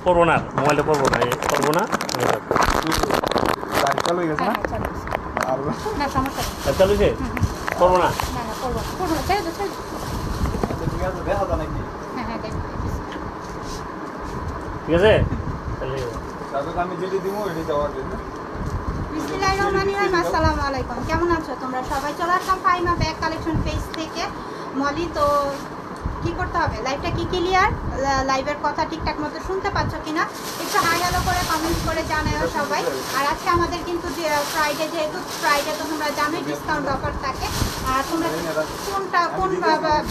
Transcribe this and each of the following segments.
করবো না, মোবাইলটা করবো না, করবো না। চালু হয়ে গেছে না? না সমস্যা নেই। চালু হয়েছে? করবো না। না না করবো না, করবো না, ছেড়ে দাও, ছেড়ে দাও। ঠিক আছে, দেখা যায় নাকি? হ্যাঁ হ্যাঁ দেখ। ঠিক আছে তাহলে তারপর আমি যেটি দিব এটি দেওয়ার জন্য। বিসমিল্লাহির রহমানির রহিম। আসসালামু আলাইকুম, কেমন আছো তোমরা সবাই? চলে আসলাম ফাইমা ব্যাগ কালেকশন পেজ থেকে। মলি, তো কি করতে হবে? লাইভটা কি ক্লিয়ার? লাইভের কথা ঠিকঠাক মতো শুনতে পাচ্ছ কিনা একটু হাই হ্যালো করে কমেন্টস করে জানাও সবাই। আর আজকে আমাদের কিন্তু ফ্রাইডে, যেহেতু ফ্রাইডে তো তোমরা জানোই ডিসকাউন্ট অফার থাকে। আর তোমরা কোন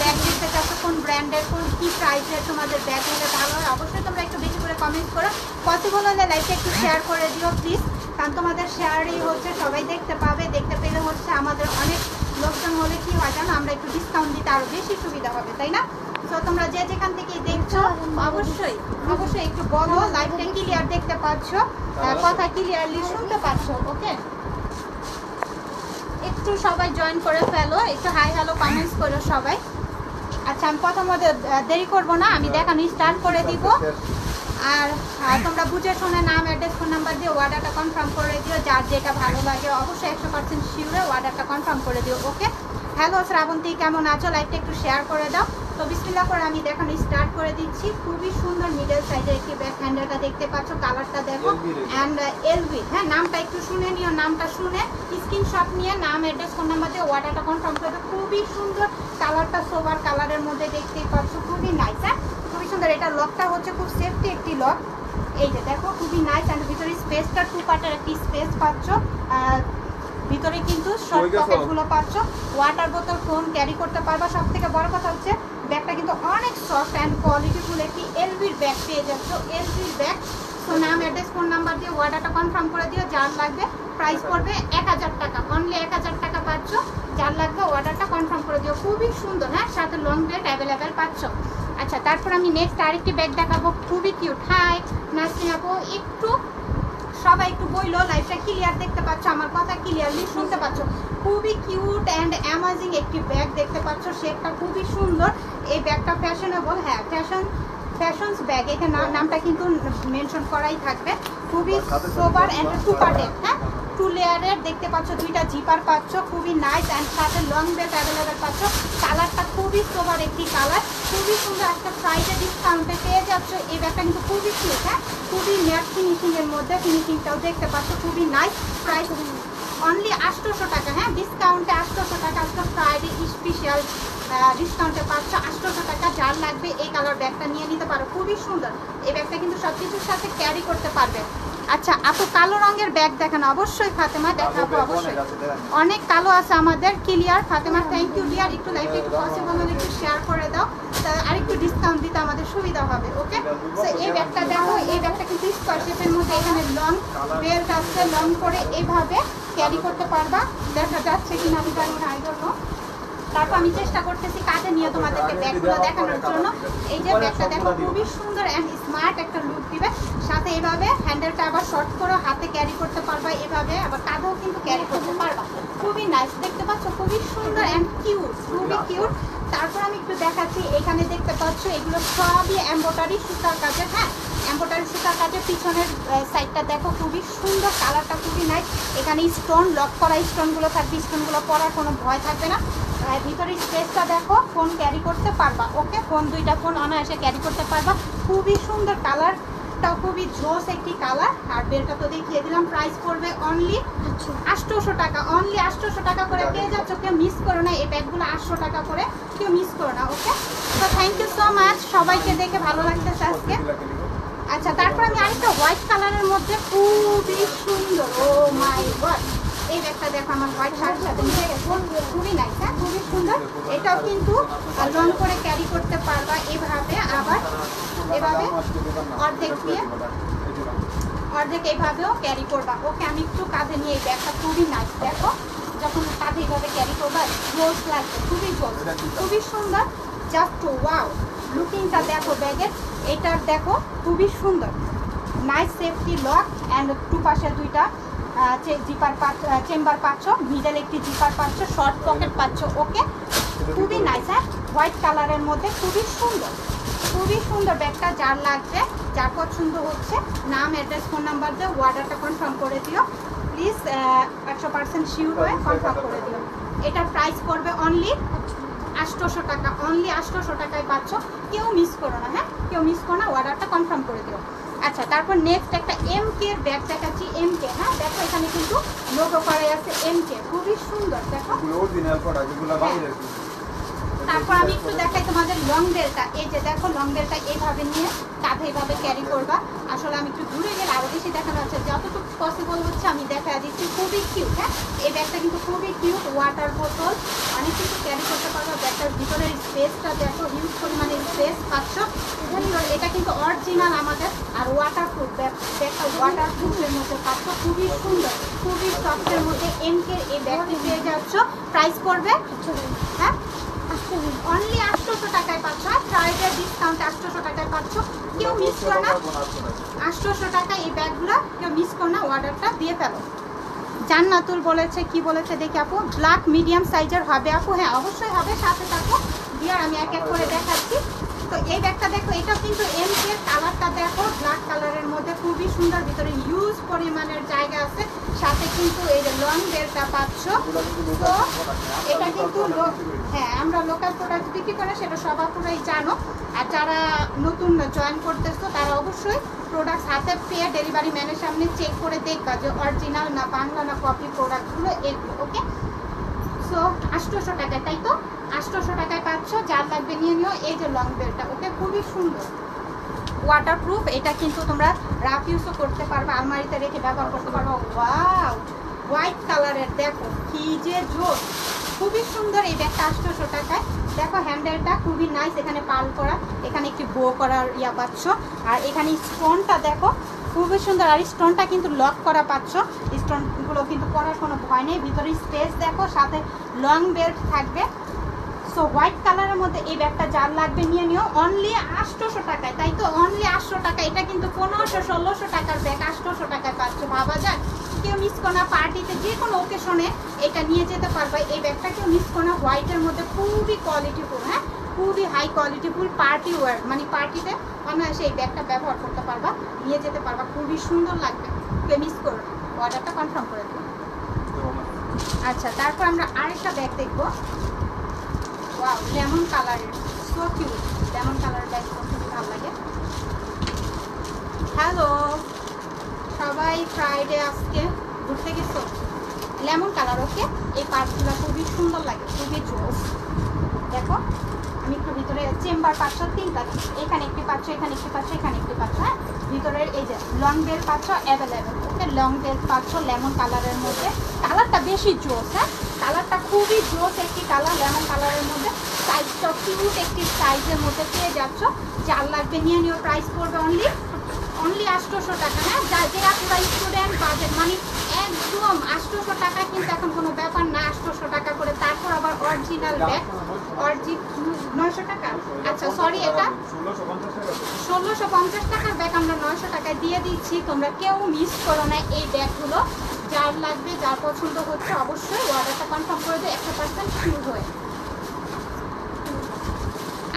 ব্যাগ নিতে চাচ্ছ, কোন ব্র্যান্ডের, কোন কী প্রাইসের তোমাদের ব্যাগ হলে ভালো হয়, অবশ্যই তোমরা একটু বেশি করে কমেন্টস করো। পসিবল হলে লাইভটা একটু শেয়ার করে দিও প্লিজ, কারণ তোমাদের শেয়ারই হচ্ছে সবাই দেখতে পাবে। দেখতে পেলে হচ্ছে আমাদের অনেক লোকজন হলে কি হয় জানো, আমরা একটু ডিসকাউন্ট দিতে আরও বেশি সুবিধা হবে, তাই না? তো তোমরা যে যেখান থেকে দেখছো অবশ্যই অবশ্যই একটু বলো লাইভটা ক্লিয়ার দেখতে পাচ্ছ, কথা ক্লিয়ারলি শুনতে পাচ্ছ। ওকে, একটু সবাই জয়েন করে ফেলো, একটু হাই হ্যালো কমেন্টস করো সবাই। আচ্ছা, আমি প্রথমত দেরি করব না, আমি দেখানো স্টার্ট করে দিব। আর তোমরা বুঝে শুনে নাম, অ্যাড্রেস, ফোন নাম্বার দিয়ে অর্ডারটা কনফার্ম করে দিও। যার যেটা ভালো লাগে অবশ্যই 100% শিওরে অর্ডারটা কনফার্ম করে দিও। ওকে, হ্যালো শ্রাবন্তী, কেমন আছো? লাইভটা একটু শেয়ার করে দাও। তো বিসমিল্লাহ করে আমি দেখানো স্টার্ট করে দিচ্ছি। খুবই সুন্দর মিডল সাইজের একটি ব্যাক হ্যান্ডেলটা দেখতে পাচ্ছ, কালারটা দেখো অ্যান্ড এলভি। হ্যাঁ, নামটা একটু শুনে নিও, নামটা শুনে স্ক্রিনশট নিয়ে নাম, অ্যাড্রেস, ফোন নাম্বার দিয়ে অর্ডারটা কনফার্ম করে দাও। খুবই সুন্দর কালারটা, সোবার কালারের মধ্যে দেখতেই পাচ্ছ, খুবই নাইস। হ্যাঁ, খুবই সুন্দর। এটা লকটা হচ্ছে খুব সেফটি একটি লক। এই যে দেখো, খুবই নাইস। অ্যান্ড ভিতরে স্পেসটা 2 পার্টের একটি স্পেস পাচ্ছ। ভিতরে কিন্তু শর্ট পকেটগুলো পাচ্ছ। ওয়াটার বোতল, ফোন ক্যারি করতে পারবা। সব থেকে বড় কথা হচ্ছে ব্যাগটা কিন্তু অনেক সফট অ্যান্ড কোয়ালিটিফুল একটি এলভির ব্যাগ পেয়ে যাচ্ছ। এলভির ব্যাগ। তো নাম, অ্যাড্রেস, ফোন নাম্বার দিয়ে অর্ডারটা কনফার্ম করে দিও। যার লাগবে প্রাইস পড়বে 1000 টাকা, অনলি 1000 টাকা পাচ্ছ। যার লাগবে অর্ডারটা কনফার্ম করে দিও। খুবই সুন্দর। হ্যাঁ, সাথে লং ব্যাগ অ্যাভেলেবেল পাচ্ছ। আচ্ছা, তারপর আমি নেক্সট আরেকটি ব্যাগ দেখাবো, খুবই কিউট। হাই নাসরিন আপু, একটু সবাই একটু বইলো লাইভটা ক্লিয়ার দেখতে পাচ্ছ, আমার কথা ক্লিয়ারলি শুনতে পাচ্ছ। খুবই কিউট অ্যান্ড অ্যামাজিং একটি ব্যাগ দেখতে পাচ্ছ, শেপটা খুবই সুন্দর। এই ব্যাগটা ফ্যাশনেবল, হ্যাঁ ফ্যাশনস ব্যাগ, এখানে নামটা কিন্তু মেনশন করাই থাকবে। খুবই সোবার অ্যান্ড 2 পার্টের, হ্যাঁ 2 লেয়ারের দেখতে পাচ্ছ, 2টা জিপার পাচ্ছ, খুবই নাইস। অ্যান্ড সাথে লং বেল্ট অ্যাভেলেবেল পাচ্ছ। কালারটা খুবই সোবার একটি কালার, খুবই সুন্দর। একটা ফ্রাইডে ডিসকাউন্টে পেয়ে যাচ্ছ এই ব্যাগটা, কিন্তু খুবই কিউট। হ্যাঁ, খুবই ম্যাট ফিনিশিংয়ের মধ্যে, ফিনিশিংটাও দেখতে পাচ্ছ, খুবই নাইস। প্রাইস অনলি 800 টাকা। হ্যাঁ, ডিসকাউন্টে 800 টাকা, আজকে ফ্রাইডে স্পেশাল ডিসকাউন্টে পাচ্ছ 800 টাকা। যার লাগবে এই কালার ব্যাগটা নিয়ে নিতে পারো, খুবই সুন্দর। এই ব্যাগটা কিন্তু সব কিছুর সাথে ক্যারি করতে পারবে। আচ্ছা আপু, কালো রঙের ব্যাগ দেখানো। অবশ্যই ফাতেমা দেখাবো, অবশ্যই অনেক কালো আছে আমাদের। Clear Fatema, thank you dear. একটু লাইভটা একটু পসিবল হলে একটু শেয়ার করে দাও, আরেকটু ডিসকাউন্ট দিতে আমাদের সুবিধা হবে। ওকে, তো এই ব্যাগটা দেখো, এই ব্যাগটা কিন্তু স্কোয়ার শেপের মধ্যে, এখানে লং বেল্ট আছে, লং করে এইভাবে ক্যারি করতে পারবা। দেখা যাচ্ছে কিনা আমি জানি না, আই ডোন্ট নো। তারপর আমি চেষ্টা করতেছি কাঁধে নিয়ে তোমাদেরকে ব্যাগগুলো দেখানোর জন্য। এই যে ব্যাগটা দেখো, খুবই সুন্দর অ্যান্ড স্মার্ট একটা লুক দিবে। সাথে এইভাবে হ্যান্ডেলটা আবার শর্ট করে হাতে ক্যারি করতে পারবা, এভাবে আবার কাঁধেও কিন্তু ক্যারি করতে পারবা। খুবই নাইস দেখতে পাচ্ছ, খুবই সুন্দর অ্যান্ড কিউট, খুবই কিউট। তারপর আমি একটু দেখাচ্ছি, এখানে দেখতে পাচ্ছ এগুলো সবই এমব্রয়ডারি সুতার কাজের। হ্যাঁ, এমব্রয়ডারি সুতার কাজের। পিছনের সাইডটা দেখো, খুবই সুন্দর, কালারটা খুবই নাইস। এখানে স্টোন, লক করা স্টোনগুলো থাকবে, স্টোনগুলো পরার কোনো ভয় থাকবে না। ভিতরে স্পেসটা দেখো, ফোন ক্যারি করতে পারবা। ওকে, ফোন 2টা ফোন অনায়াসে ক্যারি করতে পারবা। খুবই সুন্দর, কালারটা খুবই জোস একটি কালার। আর বেলটা তো দেখিয়ে দিলাম। প্রাইস পড়বে অনলি 800 টাকা, অনলি 800 টাকা করে পেয়ে যাচ্ছ। কেউ মিস করো না, এই ব্যাগগুলো 800 টাকা করে, কেউ মিস করো না। ওকে, তো থ্যাংক ইউ সো মাচ, সবাইকে দেখে ভালো লাগতেছে আজকে। আচ্ছা, তারপর আমি আরেকটা হোয়াইট কালারের মধ্যে খুবই সুন্দর, ও মাই গড, এই ব্যাগটা দেখো, আমার হোয়াইট শার্টের সাথে মিলে গেছে, খুবই নাইস। হ্যাঁ, খুবই সুন্দর। এটাও কিন্তু লং করে ক্যারি করতে পারবা এভাবে, আবার এভাবে অর্ধেক দিয়ে অর্ধেক এইভাবেও ক্যারি করবা। ওকে, আমি একটু কাঁধে নিয়ে, এই ব্যাগটা খুবই নাইস। দেখো, যখন কাঁধে এইভাবে ক্যারি করবা জোস লাগবে, খুবই জোস, খুবই সুন্দর। জাস্ট ওয়াও, লুকিংটা দেখো ব্যাগের, এটার দেখো খুবই সুন্দর, নাইস সেফটি লক অ্যান্ড 2 পাশে 2টা জিপার চেম্বার পাচ্ছ, মিডল একটি জিপার পাচ্ছ, শর্ট পকেট পাচ্ছ। ওকে, খুবই নাইস। হ্যাঁ, হোয়াইট কালারের মধ্যে খুবই সুন্দর, খুবই সুন্দর ব্যাগটা। যার লাগবে যার পছন্দ হচ্ছে নাম অ্যাড্রেস ফোন নাম্বার দিয়ে অর্ডারটা কনফার্ম করে দিও প্লিজ। 100% শিওর হয়ে কনফার্ম করে দিও। এটার প্রাইস পড়বে অনলি 800 টাকা, অনলি 800 টাকায় পাচ্ছ। কেউ মিস করো না, হ্যাঁ কেউ মিস করো না, অর্ডারটা কনফার্ম করে দিও। আচ্ছা, তারপর নেক্সট একটা MK এর ব্যাগ দেখাচ্ছি। MK, হ্যাঁ দেখো এখানে কিন্তু লোগো করা আছে MK, খুবই সুন্দর দেখো। এগুলো অরিজিনাল প্রোডাক্ট, এগুলো বাইরে কি? তারপর আমি একটু দেখাই তোমাদের লং বেলটা। এই যে দেখো লং বেলটা এইভাবে নিয়ে কাঁধে এইভাবে ক্যারি করবা। আসলে আমি একটু দূরে গেলে আরো বেশি দেখানো হচ্ছে, যতটুকু পসিবল হচ্ছে আমি দেখা দিচ্ছি। খুবই কিউট, হ্যাঁ এই ব্যাগটা কিন্তু খুবই কিউট। ওয়াটার বোতল অনেক কিছু ক্যারি করতে পারবো। ব্যাগটার ভিতরের স্পেসটা দেখো, হিউজ পরিমাণে স্পেস পাচ্ছ। এটা কিন্তু অরিজিনাল আমাদের, আর ওয়াটারপ্রুফ ব্যাগটা ওয়াটারপ্রুফের মধ্যে পাচ্ছ। খুবই সুন্দর, খুবই সফটের মধ্যে MK এই ব্যাগটি পেয়ে যাচ্ছ। প্রাইস পড়বে হ্যাঁ অনলি 800 টাকায় পাচ্ছ। ফ্রাইডে ডিসকাউন্ট 800 টাকায় পাচ্ছ। কেউ মিস করো না, 800 টাকা এই ব্যাগগুলো কেউ মিস করো না, অর্ডারটা দিয়ে ফেলো। জান্নাতুল বলেছে, কি বলেছে দেখি আপু, ব্ল্যাক মিডিয়াম সাইজের হবে আপু? হ্যাঁ অবশ্যই হবে, সাথে থাকো ডিয়ার, আমি এক এক করে দেখাচ্ছি। তো এই ব্যাগটা দেখো, এটা কিন্তু MK এর কালারটা দেখো, ব্ল্যাক কালারের মধ্যে খুবই সুন্দর, ভিতরে হিউজ পরিমাণের জায়গা আছে, সাথে কিন্তু এই যে লং বেলটা পাচ্ছ। তো এটা কিন্তু হ্যাঁ আমরা লোকাল প্রোডাক্ট বিক্রি করে সেটা সবাই জানো। আর যারা নতুন জয়েন করতেছো তারা অবশ্যই প্রোডাক্ট হাতে পেয়ে ডেলিভারি ম্যানের সামনে চেক করে দেখবা যে অরিজিনাল না বাংলা না কপি প্রোডাক্টগুলো এগুলো। ওকে, সো 800 টাকায়, তাই তো 800 টাকায় পাচ্ছ। যার লাগবে নিয়ে নিও। এই যে লং বেলটা, ওকে খুবই সুন্দর, ওয়াটারপ্রুফ। এটা কিন্তু তোমরা রাফ ইউজও করতে পারবে, আলমারিতে রেখে ব্যবহার করতে পারবো। ওয়াও, হোয়াইট কালারের দেখো কি যে জোর, খুবই সুন্দর এই ব্যাগটা 800 টাকায়। দেখো হ্যান্ডেলটা খুবই নাইস, এখানে পাল করা, এখানে একটি বো করার ইয়া পাচ্ছ। আর এখানে স্টোনটা দেখো খুবই সুন্দর, আর স্টোনটা কিন্তু লক করা পাচ্ছ। স্টোনগুলো কিন্তু পরার কোনো ভয় নেই। ভিতরে স্পেস দেখো, সাথে লং বেল্ট থাকবে। সো হোয়াইট কালারের মধ্যে এই ব্যাগটা যার লাগবে নিয়ে নিও। অনলি 800 টাকায়, তাই তো অনলি 800 টাকা। এটা কিন্তু 1500-1600 টাকার ব্যাগ 800 টাকায় পাচ্ছ, ভাবা যায়। কেউ মিস করো না, পার্টিতে যে কোনো ওকেশনে এটা নিয়ে যেতে পারবে। এই ব্যাগটা কেউ মিস করো না, হোয়াইটের মধ্যে খুবই কোয়ালিটিফুল, হ্যাঁ খুবই হাই কোয়ালিটিফুল পার্টি ওয়্যার, মানে পার্টিতে অনায়াসে এই ব্যাগটা ব্যবহার করতে পারবা, নিয়ে যেতে পারবা, খুবই সুন্দর লাগবে। কেউ মিস করো না, অর্ডারটা কনফার্ম করে দেবো। আচ্ছা, তারপর আমরা আরেকটা ব্যাগ দেখবো। ওয়াও, লেমন কালারের, সো কিউট। লেমন কালারের ব্যাগ খুবই ভালো লাগে। হ্যালো সবাই, ফ্রাইডে আজকে ঘুরতে গেছো? লেমন কালার, ওকে এই পার্টগুলো খুবই সুন্দর লাগে, খুবই জোস। দেখো আমি একটু ভিতরে চেম্বার পাচ্ছ 3টা, এখানে একটি পাচ্ছ, এখানে একটি পাচ্ছ, এখানে একটি পাচ্ছ। হ্যাঁ ভিতরের এই যে লং বেল পাচ্ছ অ্যাভেলেবেল। ওকে, লং বেল পাচ্ছ লেমন কালারের মধ্যে। কালারটা বেশি জোস, হ্যাঁ কালারটা খুবই জোস একটি কালার লেমন কালারের মধ্যে। সাইজটা কিউট একটি সাইজের মধ্যে পেয়ে যাচ্ছ। যার লাগবে নিয়ে নিও। প্রাইস পড়বে অনলি 800 টাকা। হ্যাঁ যে আপনারা স্টুডেন্ট বাজেট, মানে একদম 800 টাকা কিন্তু এখন কোনো ব্যাপার না, 800 টাকা করে। তারপর আবার অরিজিনাল ব্যাগ 900 টাকা। আচ্ছা সরি, এটা 1650 টাকার ব্যাগ আমরা 900 টাকায় দিয়ে দিচ্ছি। তোমরা কেউ মিস করো না এই ব্যাগগুলো। যার লাগবে, যার পছন্দ হচ্ছে অবশ্যই অর্ডারটা কনফার্ম করে দিও 100% শিওর হয়ে।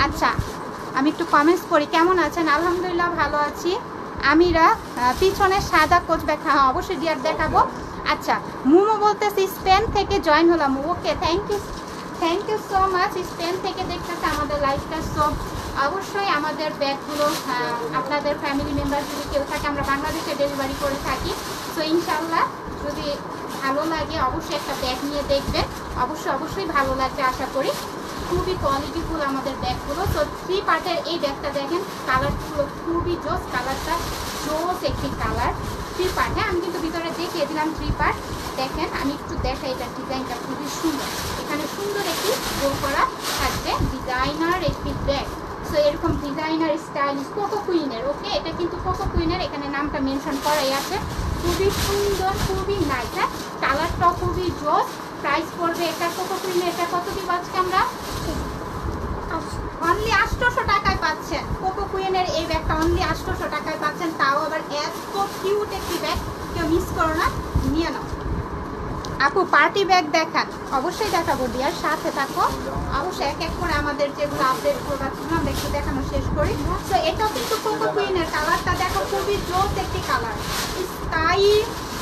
আচ্ছা আমি একটু কমেন্টস করি, কেমন আছেন? আলহামদুলিল্লাহ ভালো আছি। আমিরা পিছনে সাদা কোচ ব্যাগ, হ্যাঁ অবশ্যই ডিয়ার দেখাবো। আচ্ছা মুমো বলতেছি স্পেন থেকে জয়েন হলাম। Okay, thank you so much. Spain থেকে দেখতেছে আমাদের লাইভটা। সো অবশ্যই আমাদের ব্যাগগুলো আপনাদের ফ্যামিলি মেম্বার যদি কেউ থাকে, আমরা বাংলাদেশে ডেলিভারি করে থাকি। সো ইনশাল্লাহ যদি ভালো লাগে অবশ্যই একটা ব্যাগ নিয়ে দেখবেন, অবশ্যই ভালো লাগবে আশা করি। খুবই কোয়ালিটিফুল আমাদের ব্যাগগুলো। তো 3 পার্টের এই ব্যাগটা দেখেন, কালারগুলো খুবই জোস, কালারটা জোস একটি কালার। 3 পার্ট, হ্যাঁ আমি কিন্তু ভিতরে দেখিয়ে দিলাম 3 পার্ট। দেখেন আমি একটু দেখাই, এটার ডিজাইনটা খুবই সুন্দর। এখানে সুন্দর একটি গোল করা থাকবে, ডিজাইনার একটি ব্যাগ। সো এরকম ডিজাইনার স্টাইলিশ কোকো কুইনের। ওকে, এটা কিন্তু কোকো কুইনের, এখানে নামটা মেনশন করাই আছে। খুবই সুন্দর, খুবই নাইস। হ্যাঁ কালারটা খুবই জোস। প্রাইস পড়বে এটা কোকো কুইনের, এটা কত দিব আজকে আমরা? অনলি 800 টাকায় পাচ্ছেন কোকো কুইনের এই ব্যাগটা। অনলি 800 টাকায় পাচ্ছেন, তাও আবার এত কিউট একটি ব্যাগ। কেউ মিস করো না, নিয়ে নাও। আপু পার্টি ব্যাগ দেখান, অবশ্যই দেখাবো ডিয়ার, সাথে থাকো অবশ্যই। এক এক করে আমাদের যেগুলো আপডেট প্রোডাক্টগুলো আমরা একটু দেখানো শেষ করি। তো এটাও কিন্তু কোকো কুইনের কালারটা দেখো, খুবই জোস একটি কালার, স্কাই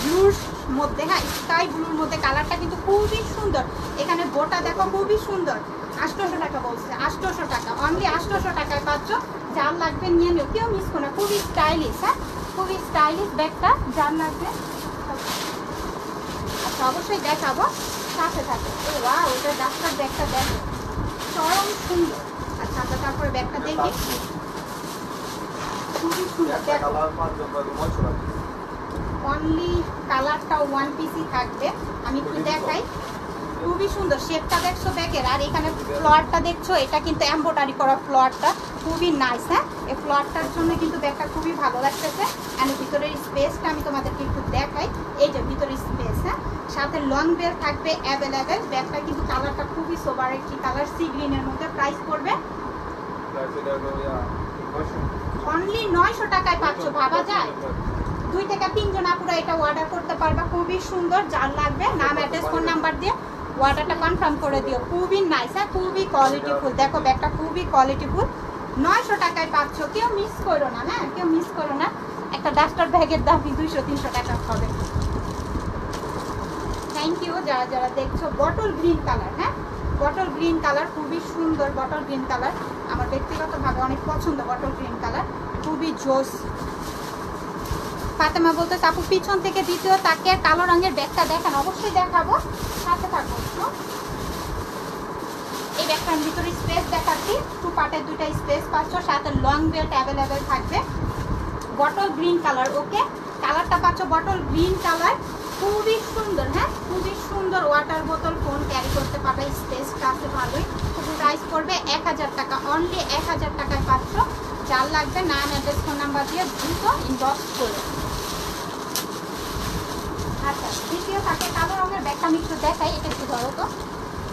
ব্লুর মধ্যে। হ্যাঁ, স্কাই ব্লুর মধ্যে কালারটা কিন্তু খুবই সুন্দর। এখানে বোটা দেখো খুবই সুন্দর। 800 টাকা বলছে, 800 টাকা, অনলি 800 টাকায় পাচ্ছ। যার লাগবে নিয়ে নিও, কেউ মিস করো না। খুবই স্টাইলিশ, হ্যাঁ খুবই স্টাইলিশ ব্যাগটা, যার লাগবে। আচ্ছা অবশ্যই দেখাবো, সাথে থাকে। ও ওয়াও, ওটা ডাক্তার ব্যাগটা দেখো চরম সুন্দর। আচ্ছা আমরা তারপরে ব্যাগটা দেখি, খুবই সুন্দর দেখো। অনলি কালারটা ওয়ান পিসই থাকবে, আমি একটু দেখাই। খুবই সুন্দর শেপটা দেখছো ব্যাগের, আর এখানে ফ্লোয়ারটা দেখছো, এটা কিন্তু এমব্রয়ডারি করা ফ্লোয়ারটা, খুবই নাইস। হ্যাঁ, এই ফ্লোয়ারটার জন্য কিন্তু ব্যাগটা খুবই ভালো লাগতেছে। এন্ড ভিতরের স্পেসটা আমি তোমাদেরকে একটু দেখাই, এই যে ভিতরের স্পেস। হ্যাঁ, সাথে লং বেল থাকবে অ্যাভেলেবেল। ব্যাগটা কিন্তু কালারটা খুবই সোবার একটি কালার, সি গ্রিনের মধ্যে। প্রাইস পড়বে অনলি 900 টাকায় পাচ্ছ, ভাবা যায়। 2 থেকে 3 জন আপুরা এটা অর্ডার করতে পারবা, খুবই সুন্দর। যার লাগবে নাম, অ্যাড্রেস, ফোন নাম্বার দিয়ে অর্ডারটা কনফার্ম করে দিও। খুবই নাইস, হ্যাঁ খুবই কোয়ালিটিফুল। দেখো ব্যাগটা খুবই কোয়ালিটিফুল, 900 টাকায় পাচ্ছ, কেউ মিস করো না। হ্যাঁ কেউ মিস করো না, একটা ডাস্টার ব্যাগের দামই 200-300 টাকা হবে। থ্যাংক ইউ যারা যারা দেখছো। বটল গ্রিন কালার, হ্যাঁ বটল গ্রিন কালার খুবই সুন্দর। বটল গ্রিন কালার আমার ব্যক্তিগতভাবে অনেক পছন্দ, বটল গ্রিন কালার খুবই জোস। ফাতেমা বলতে আপু পিছন থেকে দ্বিতীয় তাকে কালো রঙের ব্যাগটা দেখান, অবশ্যই দেখাবো, সাথে থাকবো। এই ব্যাগটার ভিতরে স্পেস দেখাচ্ছি, 2 পার্টের 2টা স্পেস পাচ্ছ, সাথে লং বেল্ট অ্যাভেলেবেল থাকবে। বটল গ্রিন কালার, ওকে কালারটা পাচ্ছ বটল গ্রিন কালার, খুবই সুন্দর। হ্যাঁ খুবই সুন্দর, ওয়াটার বোতল ফোন ক্যারি করতে পারবে, স্পেসটা আছে ভালোই। প্রাইস পড়বে 1000 টাকা, অনলি 1000 টাকায় পাচ্ছ। যার লাগবে নাম, অ্যাড্রেস, ফোন নাম্বার দিয়ে দ্রুত ইনবক্স করে। আচ্ছা দ্বিতীয় থাকে কালো রঙের ব্যাগটা আমি একটু দেখাই, এটা একটু ধরো তো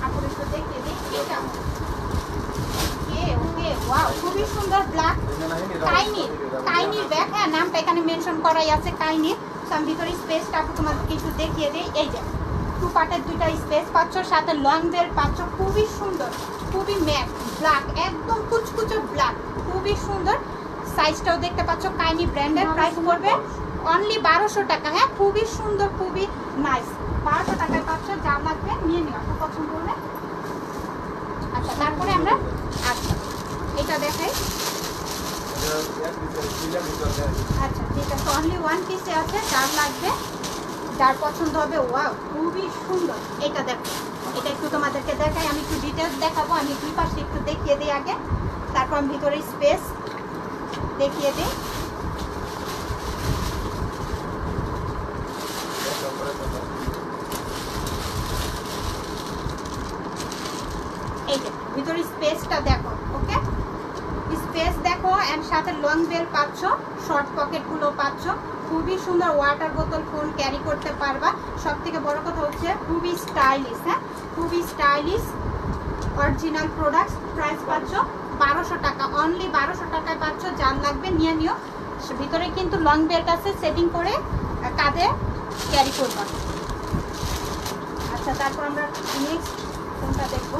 আপুর, একটু দেখিয়ে দিই। এটা ওকে ওকে ওয়াও, খুবই সুন্দর ব্ল্যাক কাইনির ব্যাগ। হ্যাঁ নামটা এখানে মেনশন করাই আছে কাইনির। আমি ভিতরে স্পেসটা আপু তোমাদেরকে একটু দেখিয়ে দিই। এই যে 2 পার্টের 2টা স্পেস পাচ্ছ, সাথে লং বেল্ট পাচ্ছ, খুবই সুন্দর, খুবই ম্যাট ব্ল্যাক, একদম কুচকুচো ব্ল্যাক, খুবই সুন্দর। সাইজটাও দেখতে পাচ্ছ কাইনি ব্র্যান্ডের। প্রাইস পড়বে অনলি 1200 টাকা। হ্যাঁ খুবই সুন্দর, খুবই নাইস, 1200 টাকায় পাচ্ছ। যার লাগবে নিয়ে নিও, আপু পছন্দ করবে। আচ্ছা তারপরে আমরা আচ্ছা এটা দেখাই। আচ্ছা ঠিক আছে, অনলি 1 পিসে আছে, যার লাগবে, যার পছন্দ হবে। ওয়াও খুবই সুন্দর। এটা দেখো, এটা একটু তোমাদেরকে দেখাই, আমি একটু ডিটেলস দেখাবো। আমি 2 পাশে একটু দেখিয়ে দিই আগে, তারপর আমি ভিতরে স্পেস দেখিয়ে দিই। এই যে ভিতরে স্পেসটা দেখো, ওকে স্পেস দেখো। এন্ড সাথে লং বেল পাচ্ছ, শর্ট পকেটগুলো পাচ্ছ, খুবই সুন্দর। ওয়াটার বোতল ফোন ক্যারি করতে পারবা। সব থেকে বড় কথা হচ্ছে খুবই স্টাইলিশ। হ্যাঁ খুবই স্টাইলিশ, অরিজিনাল প্রোডাক্টস। প্রাইস পাচ্ছ 1200 টাকা, অনলি 1200 টাকায় পাচ্ছ। যার লাগবে নিয়ে নিও। ভিতরে কিন্তু লং বেল্ট আছে, সেটিং করে কাঁধে ক্যারি করবা। আচ্ছা তারপর আমরা নেক্সট কোনটা দেখবো।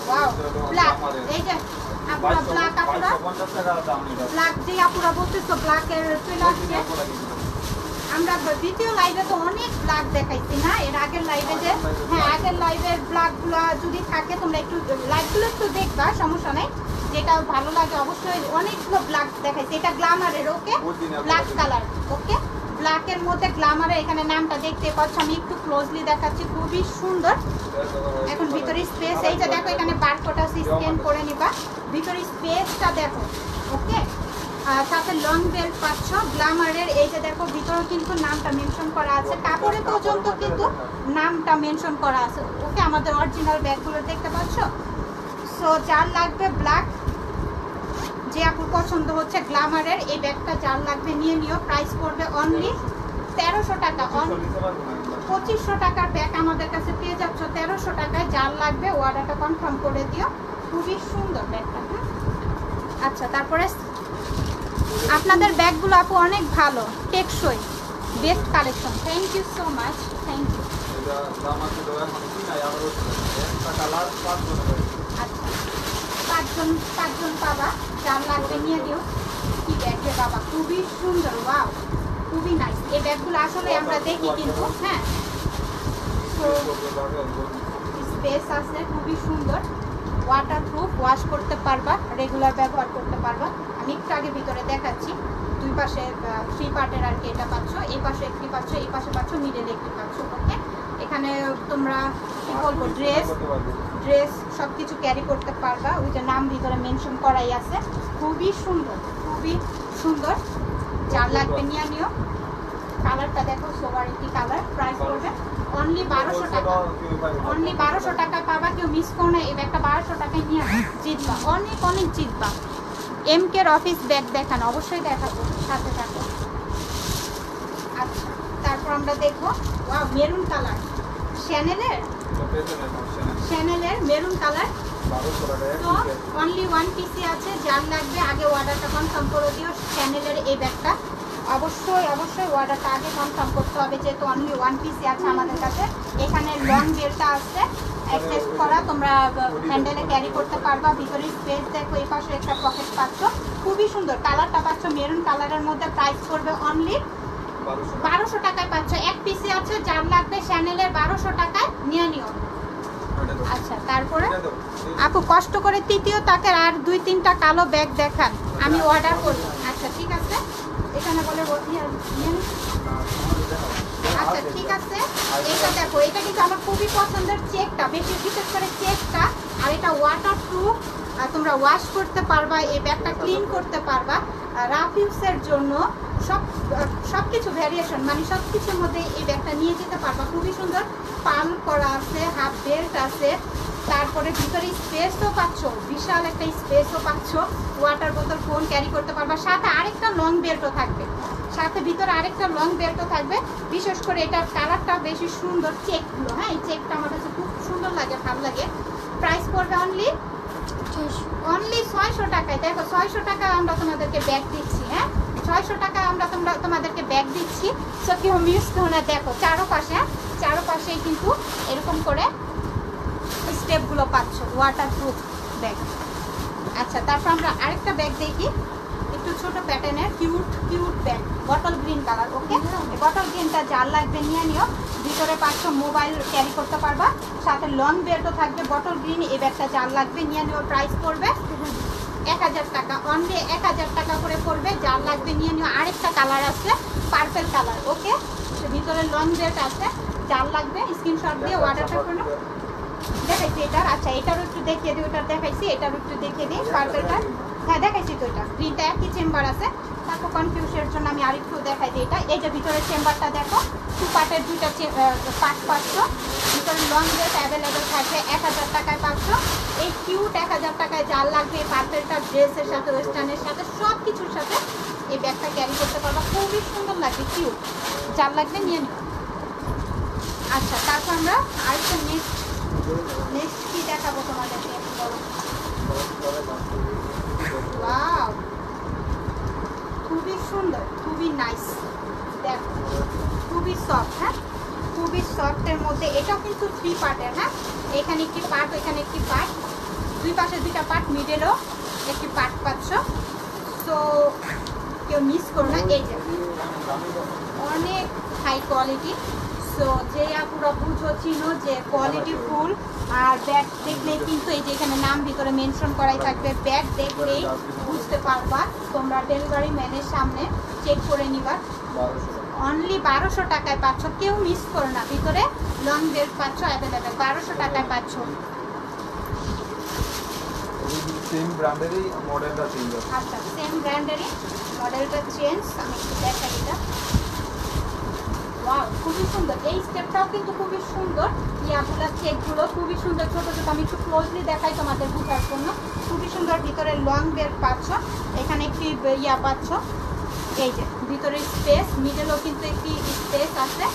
ওয়াও ব্ল্যাক, এই যে আপুরা ব্ল্যাক, আপুরা ব্ল্যাক যে আপুরা বলতেছো ব্ল্যাকের চলে আসছে। আমরা দ্বিতীয় লাইভে তো অনেক ব্ল্যাক দেখাইছি না, এর আগের লাইভে যে। হ্যাঁ আগের লাইভের ব্ল্যাকগুলো যদি থাকে তোমরা একটু লাইভগুলো একটু দেখবা, সমস্যা নেই। যেটা ভালো লাগে অবশ্যই। অনেকগুলো ব্ল্যাক দেখাইছি, এটা গ্ল্যামারের, ওকে ব্ল্যাক কালার, ওকে ব্ল্যাকের মধ্যে গ্ল্যামারের। এখানে নামটা দেখতে পাচ্ছ, আমি একটু ক্লোজলি দেখাচ্ছি, খুবই সুন্দর। এখন ভিতরে স্পেস, এই যে দেখো এখানে বারকোড আছে, স্ক্যান করে নিবা। ভিতরে স্পেসটা দেখো, ওকে সাথে লং বেল্ট পাচ্ছ গ্ল্যামারের। এই যে দেখো ভিতরে কিন্তু নামটা মেনশন করা আছে, কাপড়ে পর্যন্ত কিন্তু নামটা মেনশন করা আছে, ওকে আমাদের অরিজিনাল ব্যাগগুলো দেখতে পাচ্ছ। সো যার লাগবে ব্ল্যাক, যে আপুর পছন্দ হচ্ছে গ্ল্যামারের এই ব্যাগটা, যার লাগবে নিয়ে নিও। প্রাইস পড়বে অনলি 1300 টাকা, 2500 টাকার ব্যাগ আমাদের কাছে পেয়ে যাচ্ছ 1300 টাকায়। যার লাগবে অর্ডারটা কনফার্ম করে দিও, খুবই সুন্দর ব্যাগটা। আচ্ছা তারপরে আপনাদের ব্যাগগুলো আপু অনেক ভালো, টেকসই, best collection, thank you so much, thank you. এটা দাম আছে তো এখন কি নাই আবার একটা কালার 5 টাকা। আচ্ছা, পাঁচজন পাবা, যার লাগবে নিয়ে দিও। কি ব্যাগ রে বাবা, খুবই সুন্দর, ওয়াও, খুবই নাইস। এই ব্যাগগুলো আসলে আমরা দেখি কিন্তু, হ্যাঁ, তো স্পেস আছে, খুবই সুন্দর, ওয়াটারপ্রুফ, ওয়াশ করতে পারবা, রেগুলার ব্যবহার করতে পারবা। আমি একটু আগে ভিতরে দেখাচ্ছি, দুই পাশে 3 পার্টের আর কি এটা পাচ্ছ, এই পাশে একটি পাচ্ছ, এই পাশে পাচ্ছ, মিডলে একটি পাচ্ছ। ওকে, এখানে তোমরা কি বলবো, ড্রেস সব কিছু ক্যারি করতে পারবা। ওই যে নাম ভিতরে মেনশন করাই আছে, খুবই সুন্দর, খুবই সুন্দর। যার লাগবে নিয়ে নিও। কালারটা দেখো, সোভার একটি কালার, প্রাইস পড়বে অনলি 1200 টাকা। অনলি 1200 টাকায় পাবা, কেউ মিস করো না। এই ব্যাগটা 1200 টাকায় নিয়ে জিতবা, অনেক অনেক জিতবা। এমকে অফিস ব্যাগ দেখান, অবশ্যই দেখাবো, সাথে থাকো। আচ্ছা, তারপর আমরা দেখবো, ওয়াও, মেরুন কালার, শ্যানেলের মেরুন কালার। তো অনলি 1 পিসি আছে, যার লাগবে আগে অর্ডারটা কনফার্ম করে দিও। শ্যানেলের এই ব্যাগটা অবশ্যই অর্ডারটা আগে কনফার্ম করতে হবে, যেহেতু অনলি 1 পিসি আছে আমাদের কাছে। এখানে লং বেলটা আছে অ্যাডজাস্ট করা, তোমরা হ্যান্ডেলে ক্যারি করতে পারবা। ভিতরে স্পেস দেখো, এই পাশে একটা পকেট পাচ্ছ, খুবই সুন্দর। কালারটা পাচ্ছ মেরুন কালারের মধ্যে, প্রাইস করবে অনলি 1200 টাকায় পাচ্ছ। 1 পিসি আছে, যার লাগবে শ্যানেলের 1200 টাকায় নিয়ে নিও। আচ্ছা, তারপরে আপু কষ্ট করে তৃতীয় তাকের আর 2-3টা কালো ব্যাগ দেখান, আমি অর্ডার করব। আচ্ছা, ঠিক আছে, এখানে বলে আচ্ছা, ঠিক আছে, এটা দেখো, এটা কিন্তু আমার খুবই পছন্দের, চেকটা বেশি, বিশেষ করে চেকটা। আর এটা ওয়াটারপ্রুফ, তোমরা ওয়াশ করতে পারবা, এই ব্যাগটা ক্লিন করতে পারবা। রাফ ইউজের জন্য সব কিছু ভ্যারিয়েশন, মানে সব কিছুর মধ্যে এই ব্যাগটা নিয়ে যেতে পারবা। খুবই সুন্দর, পাল করা আছে, হাফ বেল্ট আছে, তারপরে ভিতরে স্পেসও পাচ্ছ, বিশাল একটা স্পেসও পাচ্ছ। ওয়াটার বোতল, ফোন ক্যারি করতে পারবা। সাথে আরেকটা লং বেল্টও থাকবে, সাথে ভিতরে আরেকটা লং বেল্টও থাকবে। বিশেষ করে এটার কালারটা বেশি সুন্দর, চেকগুলো, হ্যাঁ, এই চেকটা আমার কাছে খুব সুন্দর লাগে, ভালো লাগে। প্রাইস পড়বে অনলি 600 টাকায়। দেখো, 600 টাকায় আমরা তোমাদেরকে ব্যাগ দিচ্ছি, হ্যাঁ, 600 টাকায় আমরা তোমাদেরকে ব্যাগ দিচ্ছি। সো কেউ মিস করো না। দেখো, চারোপাশেই কিন্তু এরকম করে স্টেপগুলো পাচ্ছ, ওয়াটারপ্রুফ ব্যাগ। আচ্ছা, তারপর আমরা আরেকটা ব্যাগ দেখি, একটু ছোট প্যাটার্নের, cute bag, bottle green colour. Okay, bottle গ্রিনটা যার লাগবে নিয়ে নিও। ভিতরে পাচ্ছ মোবাইল ক্যারি করতে পারবা, সাথে লং বেল্টও থাকবে। বটল গ্রিন এই ব্যাগটা যার লাগবে নিয়ে নিও। প্রাইস পড়বে 1000 টাকা, অনলি 1000 টাকা করে পড়বে। যার লাগবে নিয়ে নিও। আরেকটা কালার আছে, পার্পল কালার। ওকে, ভিতরে লং বেল্ট আছে, যার লাগবে স্ক্রিনশট দিয়ে অর্ডারটা করো। দেখাইছি এটার, আচ্ছা, এটারও একটু দেখিয়ে দিই, ওটার দেখাইছি, এটারও একটু দেখিয়ে দিই। পার্পলটা, হ্যাঁ, দেখাইছি তো। এটা গ্রিনটা একই চেম্বার আছে, তারপর কনফিউজের জন্য আমি আরেকটু দেখাই দিই। এটা, এই যে ভিতরের চেম্বারটা দেখো, 2 পার্টের 2টা পার্ট পাচ্ছ। ভিতরে লং বেল্ট অ্যাভেলেবেল থাকবে, 1000 টাকায় পাচ্ছ। এই কিউট 1000 টাকায় যার লাগবে, এই পার্পলটা ড্রেসের সাথে, ওয়েস্টার্নের সাথে, সব কিছুর সাথে এই ব্যাগটা ক্যারি করতে পারবা। খুবই সুন্দর লাগবে, কিউট, যার লাগবে নিয়ে নিও। আচ্ছা, তারপর আমরা আরেকটা নেক্সট কি দেখাবো তোমাদেরকে, ওয়াও, খুবই সুন্দর, খুবই নাইস। দেখো, খুবই সফট, হ্যাঁ, খুবই সফটের মধ্যে। এটাও কিন্তু 3 পার্টের, হ্যাঁ, এখানে একটি পার্ট, এখানে একটি পার্ট, দুই পাশে 2টা পার্ট, মিডেলও একটি পার্ট পাচ্ছ। সো কেউ মিস করো না। এই যে অনেক হাই কোয়ালিটি। সো যে আপুরা বুঝো, চিনো যে কোয়ালিটি ফুল। আর ব্যাগ দেখলেই কিন্তু এই যে এখানে নাম ভিতরে মেনশন করাই থাকবে, ব্যাগ দেখলেই বুঝতে পারবা। তোমরা ডেলিভারি ম্যানের সামনে চেক করে নিবা। অনলি 1200 টাকায় পাচ্ছ, কেউ মিস করো না। ভিতরে লং বেল্ট পাচ্ছ অ্যাভেলেবেল, 1200 টাকায় পাচ্ছ। সেম ব্র্যান্ডেরই মডেলটা চেঞ্জ আছে। আচ্ছা, সেম ব্র্যান্ডেরই মডেলটা চেঞ্জ। আমি একটু দেখাই এটা। ওয়াও, খুবই সুন্দর। এই স্টেপটাও কিন্তু খুবই সুন্দর, ইয়াগুলা চেকগুলো খুবই সুন্দর, ছোট ছোট। আমি একটু ক্লোজলি দেখাই তোমাদের বোঝার জন্য। খুবই সুন্দর, ভিতরে লং বেল্ট পাচ্ছ, এখানে একটি ইয়া পাচ্ছ, এই যে ভিতরে স্পেস, মিডেলও কিন্তু একটি স্পেস আছে।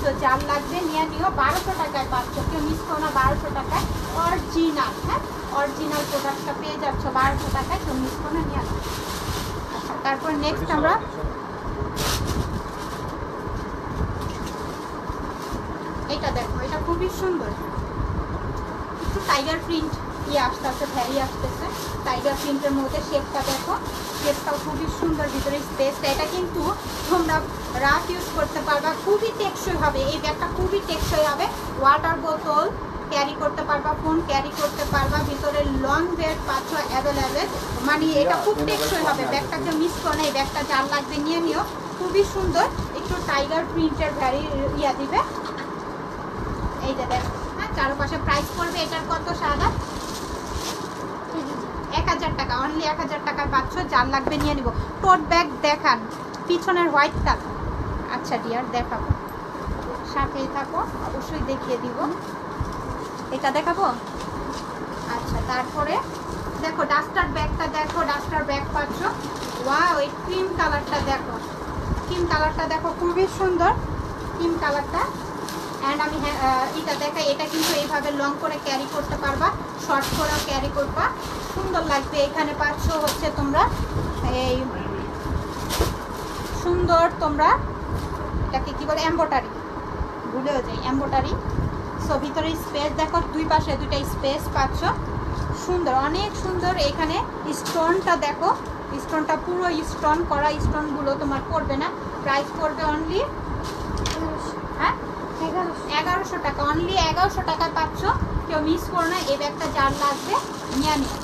তো যার লাগবে নিয়ে নিও। 1200 টাকায় পাচ্ছ, কেউ মিস করো না। 1200 টাকায় অরিজিনাল, হ্যাঁ, অরিজিনাল প্রোডাক্টটা পেয়ে যাচ্ছ 1200 টাকায়, কেউ মিস করো না, নিয়ে আসো। আচ্ছা, তারপর নেক্সট আমরা এটা দেখো, এটা খুবই সুন্দর, একটু টাইগার প্রিন্ট আসতে আসতে ভ্যারি আসতেছে। টাইগার প্রিন্টের মধ্যে শেপটা দেখো, শেপটাও খুবই সুন্দর, ভিতরে স্পেসটা। এটা কিন্তু তোমরা রাফ ইউজ করতে পারবা, খুবই টেকসই হবে এই ব্যাগটা, খুবই টেকসই হবে। ওয়াটার বোতল ক্যারি করতে পারবা, ফোন ক্যারি করতে পারবা, ভিতরে লং বেড পাচ্ছ অ্যাভেলেবেল, মানে এটা খুব টেকসই হবে। ব্যাগটাকে মিস করো না, এই ব্যাগটা যার লাগবে নিয়ে নিও, খুবই সুন্দর। একটু টাইগার প্রিন্টের ভ্যারি দিবে। এই যে দেখো, হ্যাঁ, চারপাশে প্রাইস পড়বে এটার কত সাদা 1000 টাকা, অনলি 1000 টাকার পাচ্ছ, যার লাগবে নিয়ে নিব। টোট ব্যাগ দেখান, পিছনের হোয়াইট কালার। আচ্ছা ডিয়ার দেখাবো, সাথেই থাকো, অবশ্যই দেখিয়ে দিব। এটা দেখাবো। আচ্ছা তারপরে দেখো ডাস্টার ব্যাগটা দেখো, ডাস্টার ব্যাগ পাচ্ছ। ওয়াও, এই ক্রিম কালারটা দেখো, ক্রিম কালারটা দেখো, খুবই সুন্দর ক্রিম কালারটা। অ্যান্ড আমি এটা দেখাই, এটা কিন্তু এইভাবে লং করে ক্যারি করতে পারবা, শর্ট করেও ক্যারি করবা, সুন্দর লাগবে। এখানে পাচ্ছ হচ্ছে তোমরা এই সুন্দর, তোমরা এটাকে কি বলে, এমব্রয়ডারি, ভুলেও যাই, এমব্রয়ডারি। সো ভিতরে স্পেস দেখো, দুই পাশে দুইটা স্পেস পাচ্ছ, সুন্দর, অনেক সুন্দর। এখানে স্টোনটা দেখো, স্টোনটা পুরো স্টোন করা, স্টোনগুলো তোমার পড়বে না। প্রাইস পড়বে অনলি 1100 টাকা, অনলি 1100 টাকায় পাচ্ছ। কেউ মিস করো না, এই ব্যাগটা যার লাগবে নিয়ে নিও।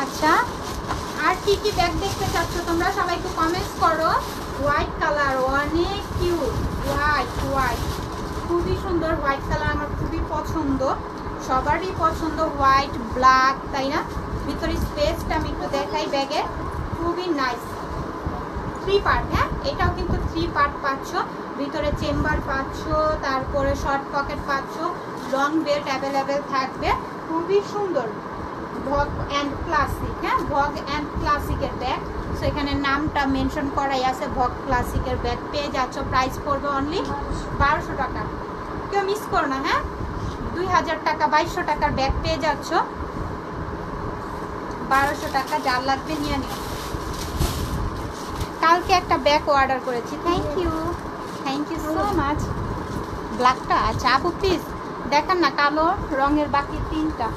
আচ্ছা আর কি কি ব্যাগ দেখতে চাচ্ছ তোমরা সবাই একটু কমেন্টস করো। হোয়াইট কালার, অনেক কিউট, হোয়াইট হোয়াইট, খুবই সুন্দর। হোয়াইট কালার আমার খুবই পছন্দ, সবারই পছন্দ, হোয়াইট ব্ল্যাক, তাই না? ভিতরে স্পেসটা আমি একটু দেখাই ব্যাগের, খুবই নাইস। 3 পার্ট, হ্যাঁ, এটাও কিন্তু 3 পার্ট পাচ্ছ। ভিতরে চেম্বার পাচ্ছ, তারপরে শর্ট পকেট পাচ্ছ, লং বেল্ট অ্যাভেলেবেল থাকবে, খুবই সুন্দর। ভগ অ্যান্ড ক্লাসিক, হ্যাঁ, ভগ অ্যান্ড ক্লাসিকের ব্যাগ। সো এখানে নামটা মেনশন করাই আছে, ভগ ক্লাসিকের ব্যাগ পেয়ে যাচ্ছ। প্রাইস পড়বে অনলি 1200 টাকা, কেউ মিস করো না, হ্যাঁ। 2000 টাকা, 2200 টাকার ব্যাগ পেয়ে যাচ্ছ, 1200 টাকা, যার লাগবে নিয়ে নিও। কালকে একটা ব্যাগ অর্ডার করেছি, থ্যাংক ইউ সো মাচ। ব্ল্যাকটা, আচ্ছা আপু প্লিজ দেখান না, কালো রঙের বাকি 3টা।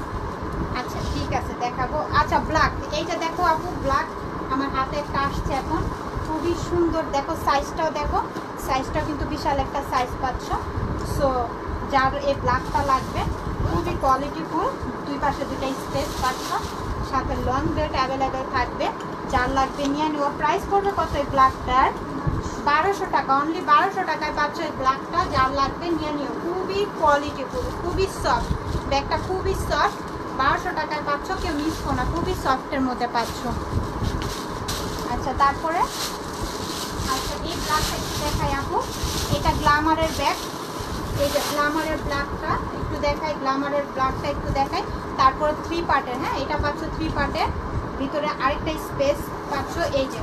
আচ্ছা ঠিক আছে দেখাবো। আচ্ছা ব্ল্যাক, এইটা দেখো আপু, ব্ল্যাক আমার হাতে একটা আসছে এখন, খুবই সুন্দর। দেখো সাইজটাও দেখো, সাইজটাও কিন্তু বিশাল একটা সাইজ পাচ্ছ। সো যার এই ব্ল্যাকটা লাগবে, খুবই কোয়ালিটিফুল, দুই পাশে দুইটা স্পেস পাচ্ছ, সাথে লং বেল্ট অ্যাভেলেবেল থাকবে, যার লাগবে নিয়ে নিও। প্রাইস পড়বে কত এই ব্ল্যাকটার? 1200 টাকা, অনলি 1200 টাকায় পাচ্ছ এই ব্ল্যাকটা, যার লাগবে নিয়ে নিও। খুবই কোয়ালিটিফুল, খুবই সফট, ব্যাগটা খুবই সফট, 1200 টাকায় পাচ্ছ, কেউ মিস করো না, খুবই সফটের মধ্যে পাচ্ছ। আচ্ছা তারপরে আচ্ছা এই ব্ল্যাকটা একটু দেখাই আপু, এটা গ্ল্যামারের ব্যাগ, এই যে গ্ল্যামারের ব্ল্যাকটা একটু দেখাই, গ্ল্যামারের ব্ল্যাকটা একটু দেখাই। তারপরে 3 পার্টের, হ্যাঁ, এটা পাচ্ছ 3 পার্টের, ভিতরে আরেকটা স্পেস পাচ্ছ, এই যে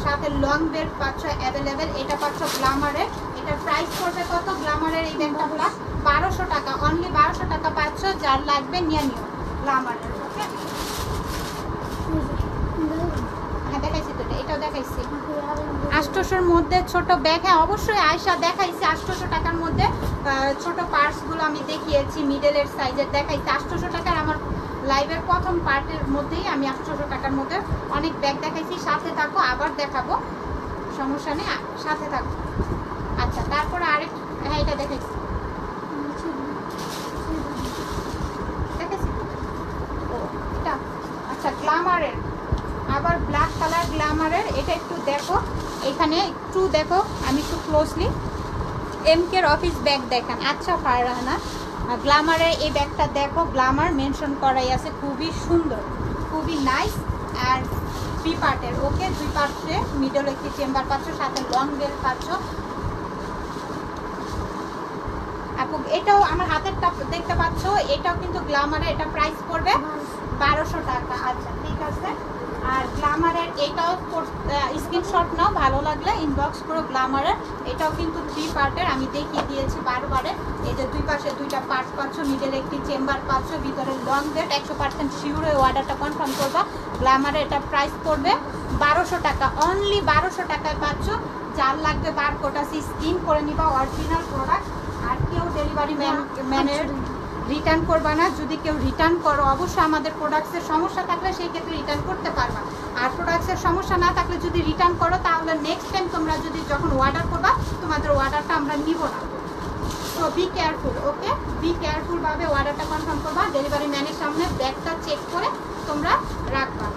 সাথে লং বেল্ট পাচ্ছ অ্যাভেলেবেল। এটা পাচ্ছ গ্ল্যামারের, এটার প্রাইস পড়বে কত? গ্ল্যামারের এই ব্যাগটা 1200 টাকা, অনলি 1200 টাকা পাচ্ছ, যার লাগবে নিয়ে নিও গ্ল্যামারের। ওকে, হ্যাঁ দেখাইছি তো, এটাও দেখাইছি। 800-র মধ্যে ছোট ব্যাগ, হ্যাঁ অবশ্যই আয়শা দেখাইছি। 800 টাকার মধ্যে ছোট পার্টসগুলো আমি দেখিয়েছি, মিডলের সাইজের দেখাইছি। 800 টাকার আমার লাইভের প্রথম পার্টের মধ্যেই আমি 800 টাকার মধ্যে অনেক ব্যাগ দেখাইছি। সাথে থাকো, আবার দেখাবো, সমস্যা নেই, সাথে থাকো। আচ্ছা তারপরে আরেক, হ্যাঁ এটা দেখাইছি, দেখাইছি ও এটা। আচ্ছা গ্ল্যামারের, আবার ব্ল্যাক কালার গ্ল্যামারের, এটা একটু দেখো, এখানে একটু দেখো, আমি একটু ক্লোজলি এমকের অফিস ব্যাগ দেখান। আচ্ছা ফারহানা, গ্ল্যামারের এই ব্যাগটা দেখো, গ্ল্যামার মেনশন করাই আছে, খুবই সুন্দর, খুবই নাইস। আর 3 পার্টের, ওকে, 2 পার্টে মিডল একটি চেম্বার পাচ্ছ, সাথে লং বেল্ট পাচ্ছ আপু। এটাও আমার হাতেরটা দেখতে পাচ্ছ, এটাও কিন্তু গ্ল্যামারের, এটা প্রাইস পড়বে 1200 টাকা। আচ্ছা ঠিক আছে। আর গ্ল্যামারের এটাও স্ক্রিনশট নাও, ভালো লাগলে ইনবক্স করো। গ্ল্যামারের এটাও কিন্তু 3 পার্টের, আমি দেখিয়ে দিয়েছি বারবারে। এই যে দুই পাশে দুইটা পার্ট পাচ্ছ, মিডলে একটি চেম্বার পাচ্ছ, ভিতরে লং বেড। 100% শিওর হয়ে অর্ডারটা কনফার্ম করবা। গ্ল্যামারের এটা প্রাইস পড়বে 1200 টাকা, অনলি 1200 টাকায় পাচ্ছ। যার লাগবে বারকোড আছে স্ক্রিন করে নিবা, অরিজিনাল প্রোডাক্ট। আর কেউ ডেলিভারি ম্যানের রিটার্ন করবা না। যদি কেউ রিটার্ন করো অবশ্যই আমাদের প্রোডাক্টসের সমস্যা থাকলে সেই ক্ষেত্রে রিটার্ন করতে পারবা। আর প্রোডাক্টসের সমস্যা না থাকলে যদি রিটার্ন করো তাহলে নেক্সট টাইম তোমরা যদি যখন অর্ডার করবা তোমাদের অর্ডারটা আমরা নিব না। তো বি কেয়ারফুল, ওকে? বি কেয়ারফুলভাবে অর্ডারটা কনফার্ম করবা। ডেলিভারি ম্যানের সামনে ব্যাগটা চেক করে তোমরা রাখবা।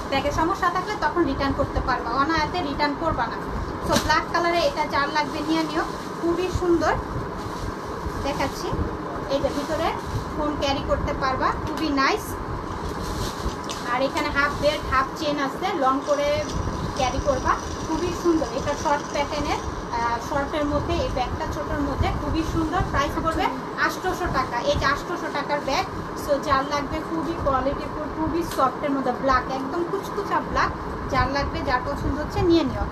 ব্যাগের সমস্যা থাকলে তখন রিটার্ন করতে পারবা, অনায়াসে রিটার্ন করবা না। সো ব্ল্যাক কালারে এটা যার লাগবে নিয়ে নিও, খুবই সুন্দর দেখাচ্ছি। এই যে ভিতরে ফোন ক্যারি করতে পারবা, খুবই নাইস। আর এখানে হাফ বেল্ট হাফ চেন আছে, লং করে ক্যারি করবা, খুবই সুন্দর। এটা শর্ট প্যাটার্নের, শর্টের মধ্যে এই ব্যাগটা ছোটোর মধ্যে খুবই সুন্দর। প্রাইস পড়বে 800 টাকা। এই যে 800 টাকার ব্যাগ। সো যার লাগবে খুবই কোয়ালিটিফুল, খুবই সফটের মধ্যে ব্ল্যাক, একদম কুচকুচা ব্ল্যাক। যার লাগবে, যার পছন্দ হচ্ছে নিয়ে নিও।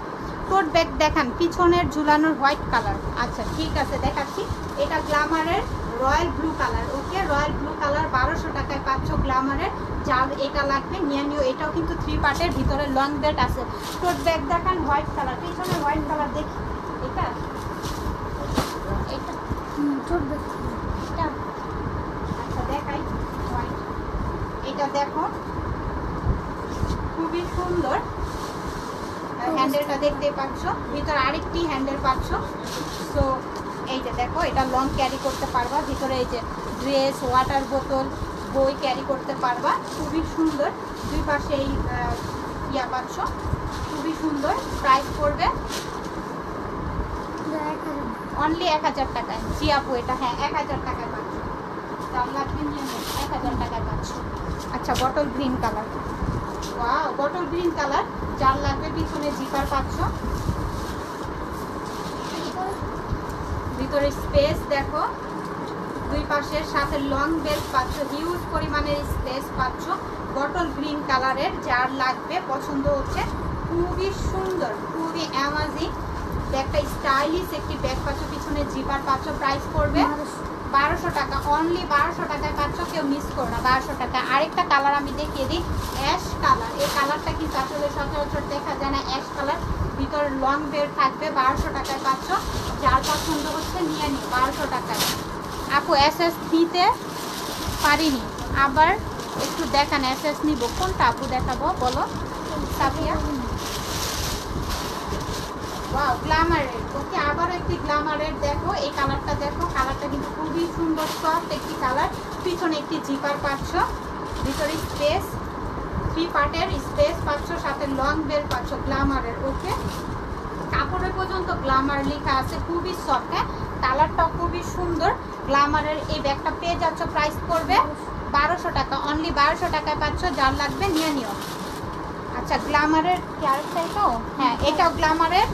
টোট ব্যাগ দেখান, পিছনের ঝুলানোর হোয়াইট কালার। আচ্ছা ঠিক আছে, দেখাচ্ছি। এটা গ্ল্যামারের রয়্যাল ব্লু কালার, ওকে? রয়্যাল ব্লু কালার 1200 টাকায় পাচ্ছ গ্ল্যামারের। যার এটা লাগবে নিয়ে নিও। এটাও কিন্তু 3 পার্টের, ভিতরে লং বেল্ট আছে। টোট ব্যাগ দেখান হোয়াইট কালার, পিছনে হোয়াইট কালার দেখি। এটা এটা টোট ব্যাগ এটা, আচ্ছা দেখাই হোয়াইট। এটা দেখো খুবই সুন্দর, হ্যান্ডেলটা দেখতে পাচ্ছ, ভিতরে আরেকটি হ্যান্ডেল পাচ্ছ। সো এই যে দেখো, এটা লং ক্যারি করতে পারবা। ভিতরে এই যে ড্রেস, ওয়াটার বোতল, বই ক্যারি করতে পারবা, খুবই সুন্দর। দুই পাশে এই ইয়া পাচ্ছ, খুবই সুন্দর। প্রাইস পড়বে অনলি 1000 টাকায়। জি আপু, এটা হ্যাঁ 1000 টাকায় পাচ্ছ। যার লাগবে নিয়ে নেন, 1000 টাকায় পাচ্ছ। আচ্ছা bottle green colour, wow bottle green colour. যার লাগবে পিছনে জিপার পাচ্ছ, ভিতরে স্পেস দেখো, দুই পাশের সাথে লং বেল্ট পাচ্ছ, হিউজ পরিমাণের স্পেস পাচ্ছ। বটল গ্রিন কালারের যার লাগবে, পছন্দ হচ্ছে, খুবই সুন্দর, খুবই অ্যামাজিং। ব্যাগটা স্টাইলিশ একটি ব্যাগ পাচ্ছ, পিছনে জিপার পাচ্ছ। প্রাইস পড়বে 1200 টাকা, অনলি 1200 টাকায় পাচ্ছ। কেউ মিস করো না, 1200 টাকা। আরেকটা কালার আমি দেখিয়ে দিই, অ্যাশ কালার। এই কালারটা কিন্তু আসলে সচরাচর দেখা যায় না, অ্যাশ কালার। ভিতরে লং বেল্ট থাকবে, 1200 টাকায় পাচ্ছ। যার পছন্দ হচ্ছে নিয়ে নিই 1200 টাকায়। আপু এসএস নিতে পারিনি, আবার একটু দেখান। এসএস নিব কোনটা আপু, দেখাবো বলো সাফিয়া? ওয়াও গ্ল্যামারের, ওকে? আবারও একটি গ্ল্যামারের দেখো, এই কালারটা দেখো, কালারটা কিন্তু খুবই সুন্দর, সফট একটি কালার। পিছনে একটি জিপার পাচ্ছ, ভিতরে স্পেস, 3 পার্টের স্পেস পাচ্ছ, সাথে লং বেল্ট পাচ্ছ গ্ল্যামারের, ওকে? কাপড়ে পর্যন্ত গ্ল্যামার লেখা আছে, খুবই সফট। হ্যাঁ, কালারটা খুবই সুন্দর। গ্ল্যামারের এই ব্যাগটা পেয়ে যাচ্ছ, প্রাইস পড়বে 1200 টাকা, অনলি 1200 টাকায় পাচ্ছ। যার লাগবে নিয়ে নিও। আচ্ছা গ্ল্যামারের কি আরেকটা, এটাও হ্যাঁ, এটাও গ্ল্যামারের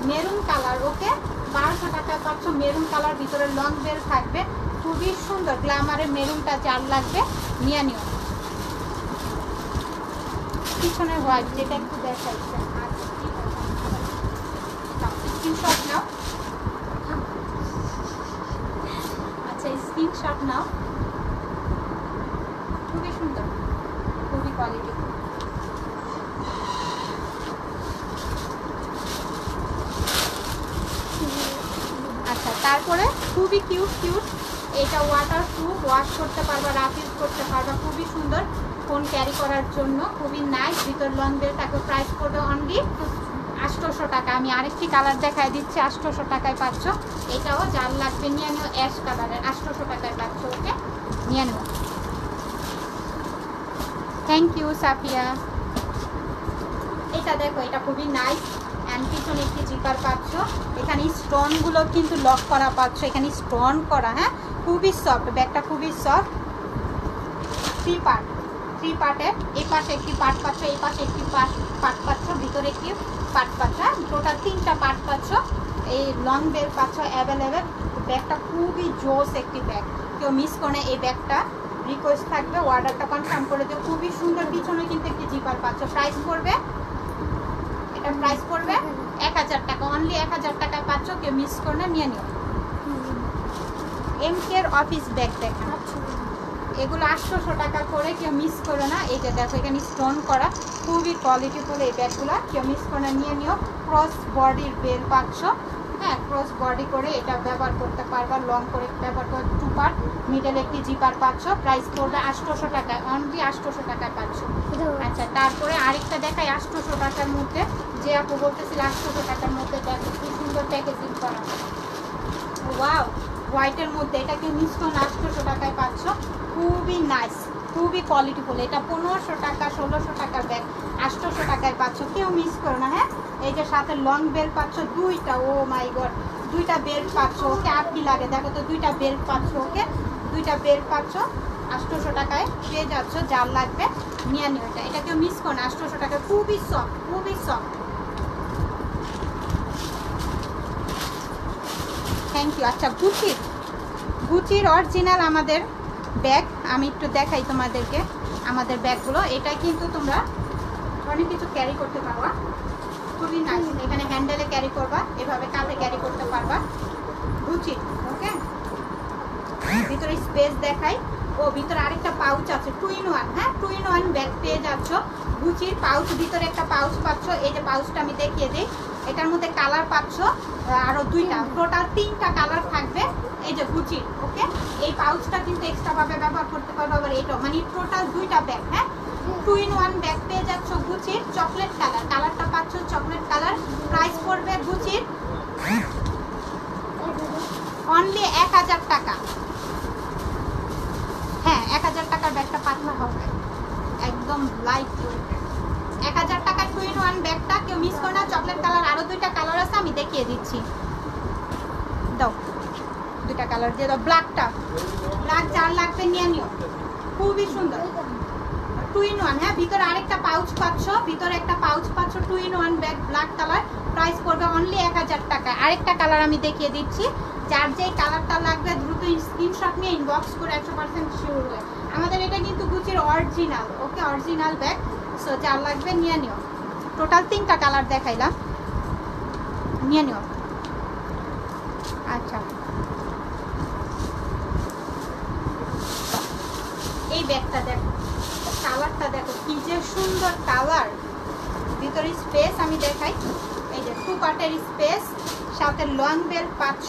মেরুন কালার, ওকে? 1200 টাকায় পাচ্ছ মেরুন কালার, ভিতরে লং বেল্ট থাকবে, খুবই সুন্দর। গ্ল্যামারের মেরুনটা যার লাগবে নিয়ে নিও। পিছনে হোয়াইট, যেটা একটু দেখাইছে। আচ্ছা ঠিক আছে, স্ক্রিনশট নাও। আচ্ছা স্ক্রিনশট নাও, খুবই সুন্দর, খুবই কোয়ালিটি। আচ্ছা তারপরে খুবই কিউট কিউট, এটা ওয়াটার প্রুফ, ওয়াশ করতে পারবা, রাফ ইউজ করতে পারবা, খুবই সুন্দর। ফোন ক্যারি করার জন্য খুবই নাইস। ভিতর লং বেল্ট থাকবে। প্রাইস পড়বে অনলি 800 টাকা। আমি আরেকটি কালার দেখায় দিচ্ছি, 800 টাকায় পাচ্ছ। এটাও যার লাগবে নিয়ে নিও, অ্যাশ কালারের, 800 টাকায় পাচ্ছ, ওকে? নিয়ে নিও। Thank you Safia. এটা দেখো, এটা খুবই নাইস। অ্যান্ড পিছনে একটি জিপার পাচ্ছ। এখানে স্টোনগুলো কিন্তু লক করা পাচ্ছ, এখানে স্টোন করা। হ্যাঁ, খুবই সফট ব্যাগটা, খুবই সফট। 3 পার্টের, এই পাশে একটি পার্ট পাচ্ছ, এই পাশে একটি পার্ট পাচ্ছ, ভিতরে একটি পার্ট পাচ্ছ। টোটাল 3টা পার্ট পাচ্ছ। এই লং বেল্ট পাচ্ছ অ্যাভেলেবেল। ব্যাগটা খুবই জোস একটি ব্যাগ, কেউ মিস করে এই ব্যাগটা রিকোয়েস্ট থাকবে অর্ডারটা কনফার্ম করে দিও। খুবই সুন্দর, পিছনে কিন্তু একটি জিপার পাচ্ছ। প্রাইস পড়বে, এটা প্রাইস পড়বে 1000 টাকা, অনলি 1000 টাকায় পাচ্ছ। কেউ মিস করে না, নিয়ে নিও। এমকে এর অফিস ব্যাগ দেখেন, এগুলো 800 টাকা করে, কেউ মিস করো না। এই যে দেখো এখানে স্টোন করা, খুবই কোয়ালিটিফুল এই ব্যাগগুলো, কেউ মিস করে না, নিয়ে নিও। ক্রস বডির বেল পাচ্ছ, হ্যাঁ ক্রস বডি করে এটা ব্যবহার করতে পারবা, লং করে ব্যবহার করে, 2 পার্ট, মিডল একটি জিপার পাচ্ছ। প্রাইস পড়বে 800 টাকায়, অনলি 800 টাকায় পাচ্ছ। আচ্ছা, তারপরে আরেকটা দেখাই 800 টাকার মধ্যে, যে আপু বলতেছিল 800 টাকার মধ্যে, দেখো কি সুন্দর প্যাকেজিং করা, ওয়াও, হোয়াইটের মধ্যে, এটাকে মিস করুন, 800 টাকায় পাচ্ছ। খুবই নাইস, খুবই কোয়ালিটিফুল। এটা 1500 টাকা 1600 টাকার ব্যাগ 800 টাকায় পাচ্ছ, কেউ মিস করো না। হ্যাঁ, এই যে সাথে লং বেল্ট পাচ্ছ দুইটা, ও মাই গড, দুইটা বেল্ট পাচ্ছ। ওকে আর কি লাগে দেখো তো, দুইটা বেল্ট পাচ্ছ, ওকে দুইটা বেল্ট পাচ্ছ 800 টাকায় পেয়ে যাচ্ছ। যার লাগবে নিয়ে নিও, এটা কেউ মিস করো না, 800 টাকায়। খুবই সফট, খুবই সফট। Thank you. আচ্ছা, গুচির অরিজিনাল আমাদের ব্যাগ, আমি একটু দেখাই তোমাদেরকে আমাদের ব্যাগগুলো। এটা কিন্তু তোমরা অনেক কিছু ক্যারি করতে পারবা, খুবই নাইস। এখানে হ্যান্ডেলে ক্যারি করবা, এভাবে কাঁধে ক্যারি করতে পারবা, গুচি। ওকে, ভিতরে স্পেস দেখাই। ও ভিতরে আরেকটা পাউচ আছে, 2 in 1, হ্যাঁ 2 in 1 ব্যাগ পেয়ে যাচ্ছ। গুচির পাউচ, ভিতরে একটা পাউচ পাচ্ছ। এই যে পাউচটা আমি দেখিয়ে দিই, এটার মধ্যে কালার পাচ্ছ আরো 2টা, টোটাল 3টা কালার থাকবে। এই যে গুচির, ওকে, এই পাউচটা কিন্তু এক্সট্রা ভাবে ব্যবহার করতে পারবো। আবার এটা মানে টোটাল 2টা ব্যাগ, হ্যাঁ 2 in 1 ব্যাগ পেয়ে যাচ্ছ। গুচির চকলেট কালার, কালারটা পাচ্ছ চকলেট কালার। প্রাইস পড়বে গুচির অনলি 1000 টাকা। হ্যাঁ, 1000 টাকার ব্যাগটা পাতলা হবে, একদম লাইট ওয়েট। 1000 টাকার 2 in 1 ব্যাগটা কেউ মিস করো না। চকলেট কালার, আরো 2টা কালার আছে, আমি দেখিয়ে দিচ্ছি। দাও 2টা কালার দিয়ে দাও। ব্ল্যাকটা, ব্ল্যাক যার লাগবে নিয়ে নিও, খুবই সুন্দর। 2 in 1, হ্যাঁ ভিতরে আরেকটা পাউচ পাচ্ছ, ভিতরে একটা পাউচ পাচ্ছ। 2 in 1 bag, black colour. Price পড়বে অনলি 1000 টাকা। আরেকটা কালার আমি দেখিয়ে দিচ্ছি, যার যেই কালারটা লাগবে দ্রুত স্ক্রিনশট নিয়ে ইনবক্স করে 100% শিওর হয়ে। আমাদের এটা কিন্তু গুচির original, okay original bag. So যার লাগবে নিয়ে নিও। টোটাল 3টা কালার দেখাইলাম, নিয়ে নিও। আচ্ছা, এই ব্যাগটা দেখো, কালারটা দেখো কি যে সুন্দর কালার। ভিতরে স্পেস আমি দেখাই, এই যে 2 পার্টের স্পেস, সাথে লং বেল্ট পাচ্ছ,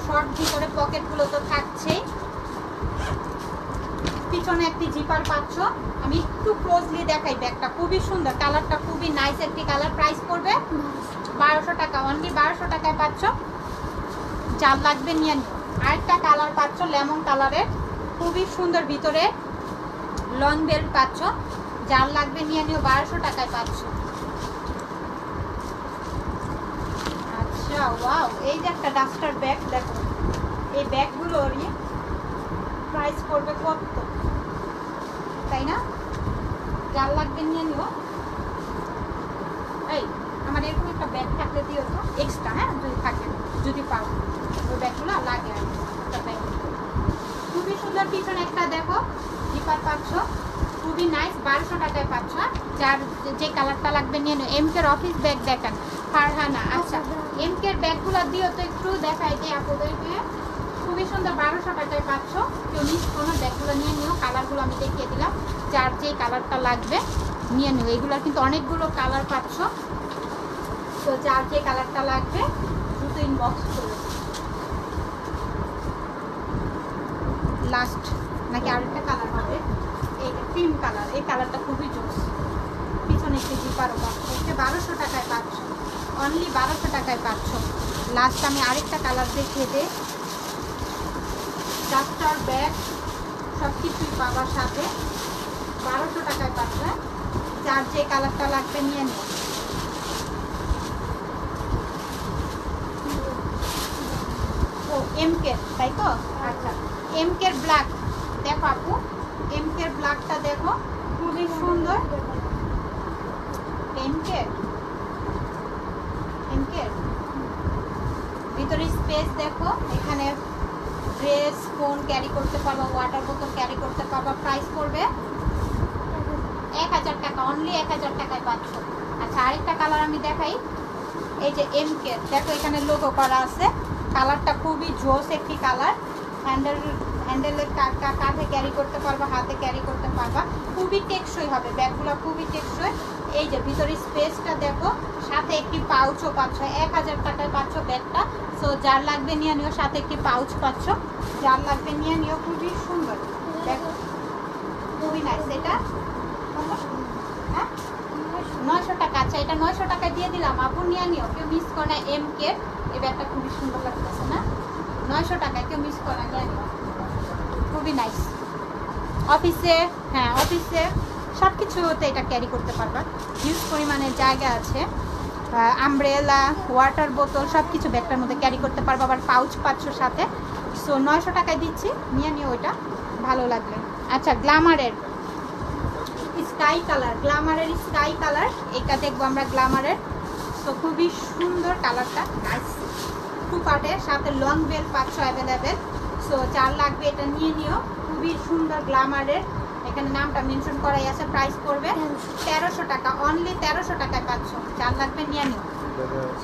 শর্ট ভিতরে পকেটগুলো তো থাকছেই, পিছনে একটি জিপার পাচ্ছ। আমি একটু ক্লোজলি দেখাই ব্যাগটা, খুবই সুন্দর, কালারটা খুবই নাইস একটি কালার। প্রাইস পড়বে 1200 টাকা, অনলি 1200 টাকায় পাচ্ছ। যার লাগবে নিয়ে নিও। আরেকটা কালার পাচ্ছ লেমন কালারের, খুবই সুন্দর, ভিতরে লং বেল্ট পাচ্ছ। যার লাগবে নিয়ে নিও, 1200 টাকায় পাচ্ছ। আচ্ছা, ওয়াও, এই যে একটা ডাস্টার ব্যাগ দেখো, এই ব্যাগগুলোরই প্রাইস পড়বে কত, তাই না? যার লাগবে নিয়ে নিও। এই আমার এরকম একটা ব্যাগ থাকলে দিও তো এক্সট্রা, হ্যাঁ যদি থাকে, যদি পাও ওই ব্যাগগুলো লাগে আর একটা ব্যাগ। খুবই সুন্দর, পিছনে একটা দেখো জিপার পাচ্ছ, খুবই নাইস, 1200 টাকায় পাচ্ছ। যার যে কালারটা লাগবে নিয়ে নিও। এমকের অফিস ব্যাগ দেখান ফারহানা। আচ্ছা, এমকের ব্যাগগুলো দিও তো একটু দেখাই যে আপনাদেরকে, খুবই সুন্দর, 1200 টাকায় পাচ্ছ। কেউ মিস কোনো ব্যাগগুলো নিয়ে নিও। কালারগুলো আমি দেখিয়ে দিলাম, যার যে কালারটা লাগবে নিয়ে নিও। এগুলোর কিন্তু অনেকগুলো কালার পাচ্ছ, তো যার যে কালারটা লাগবে দ্রুত ইনবক্স করো। লাস্ট নাকি আরেকটা কালার হবে, এই ক্রিম কালার, এই কালারটা খুবই জোস। পিছনে একটু জিপারও পাচ্ছ, 1200 টাকায় পাচ্ছ, অনলি 1200 টাকায় পাচ্ছ। লাস্ট আমি আরেকটা কালার দেখিয়ে দিই। ডাস্টার ব্যাগ সব কিছুই পাবার সাথে 1200 টাকায় পাচ্ছ। যার যে কালারটা লাগবে নিয়ে নিও। ও এমকে, তাই তো? আচ্ছা, এমকের ব্ল্যাক দেখো আপু, এমকের ব্ল্যাকটা দেখো খুবই সুন্দর। এমকের ভিতরে স্পেস দেখো, এখানে ড্রেস ফোন ক্যারি করতে পারবা, ওয়াটার বোতল ক্যারি করতে পারবা। প্রাইস পড়বে 1000 টাকা, অনলি 1000 টাকায় পাচ্ছ। আচ্ছা আরেকটা কালার আমি দেখাই, এই যে এমকে, দেখো এখানে লোগো করা আছে। কালারটা খুবই জোস একটি কালার। হ্যান্ডেলের কাঁধে ক্যারি করতে পারবা, হাতে ক্যারি করতে পারবা। খুবই টেকসই হবে ব্যাগগুলো, খুবই টেকসই। এই যে ভিতরে স্পেসটা দেখো, সাথে একটি পাউচও পাচ্ছ। 1000 টাকায় পাচ্ছ ব্যাগটা। সো যার লাগবে নিয়ে নিও, সাথে একটি পাউচ পাচ্ছ। যার লাগবে নিয়ে নিও, খুবই সুন্দর দেখো, খুবই নাইস। এটা হ্যাঁ 900 টাকা। আচ্ছা এটা 900 টাকায় দিয়ে দিলাম, আপু নিয়ে নিও, কেউ মিস করে না। এমকে এই ব্যাগটা খুবই সুন্দর লাগতেছে না? 900 টাকায় কেউ মিস করে না, নিয়ে নিও, খুবই নাইস। অফিসে, হ্যাঁ অফিসে সব কিছুতে এটা ক্যারি করতে পারবা, হিউজ পরিমাণে জায়গা আছে। আমব্রেলা, ওয়াটার বোতল সব কিছু ব্যাগটার মধ্যে ক্যারি করতে পারবা। আবার পাউচ পাচ্ছ সাথে। সো 900 টাকায় দিচ্ছি, নিয়ে নিও, ওইটা ভালো লাগবে। আচ্ছা গ্ল্যামারের স্কাই কালার, গ্ল্যামারের স্কাই কালার, এটা দেখবো আমরা গ্ল্যামারের। তো খুবই সুন্দর কালারটা, নাইস। 2 পার্টের সাথে লং বেল পাচ্ছ অ্যাভেলেবেল। সো যার লাগবে এটা নিয়ে নিও, খুবই সুন্দর গ্ল্যামারের। এখানে নামটা মেনশন করাই আছে। প্রাইস পড়বে 1300 টাকা, অনলি 1300 টাকায় পাচ্ছ। যার লাগবে নিয়ে নিও।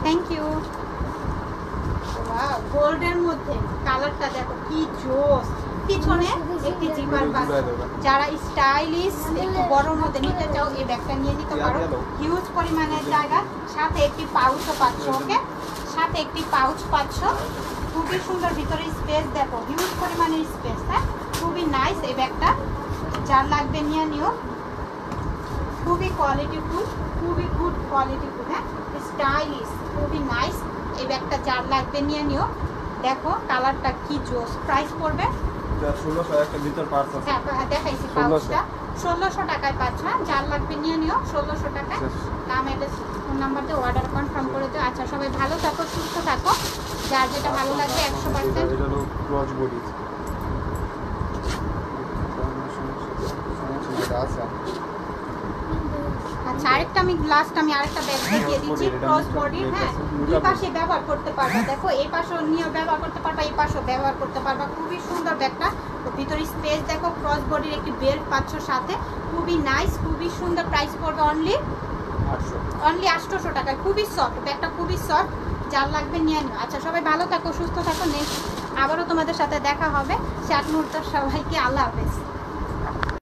Thank you. ওয়াও, গোল্ডের মধ্যে কালারটা দেখো কি জোস। পিছনে একটি জিপার পাচ্ছ। যারা স্টাইলিশ একটু বড়র মধ্যে নিতে চাও, এই ব্যাগটা নিয়ে নিতে পারো। হিউজ পরিমাণের জায়গা, সাথে একটি পাউচও পাচ্ছ। ওকে, সাথে একটি পাউচ পাচ্ছ। খুবই সুন্দর, ভিতরে স্পেস দেখো, হিউজ পরিমাণের স্পেস। হ্যাঁ খুবই নাইস এই ব্যাগটা। যার লাগবে নিয়ে নিও, খুবই কোয়ালিটিফুল, খুবই গুড কোয়ালিটিফুল। হ্যাঁ স্টাইলিশ, খুবই নাইস এই ব্যাগটা। যার লাগবে নিয়ে নিও, দেখো কালারটা কি জোস। প্রাইস পড়বে 1600 একটা ভিতর পার্স আছে। হ্যাঁ দেখাইছি পাউচটা 1600 টাকায় পাচ্ছ। হ্যাঁ যার লাগবে নিয়ে নিও 1600 টাকায়। নাম অ্যাড্রেস ফোন নাম্বার দিয়ে অর্ডার কনফার্ম করে দিও। আচ্ছা সবাই ভালো থাকো, সুস্থ থাকো, যার যেটা ভালো লাগবে 100%। এটা হলো ক্রস বডি আছে। আচ্ছা আরেকটা আমি লাস্ট আরেকটা ব্যাগ দেখিয়ে দিচ্ছি, ক্রস বডি। হ্যাঁ দুই পাশে ব্যবহার করতে পারবা, দেখো এই পাশেও নিয়ে ব্যবহার করতে পারবা, এই পাশেও ব্যবহার করতে পারবা। খুবই সুন্দর ব্যাগটা। তো ভিতরে স্পেস দেখো, ক্রস বডির একটি বেল্ট পাচ্ছ সাথে, খুবই নাইস, খুবই সুন্দর। প্রাইস পড়বে অনলি 800 টাকায়। খুবই সফট ব্যাগটা, খুবই সফট। যার লাগবে নিয়ে নিও। আচ্ছা সবাই ভালো থাকো, সুস্থ থাকো। নেক্সট আবারও তোমাদের সাথে দেখা হবে। সে 8 মুহূর্ত সবাইকে আল্লাহ হাফেজ।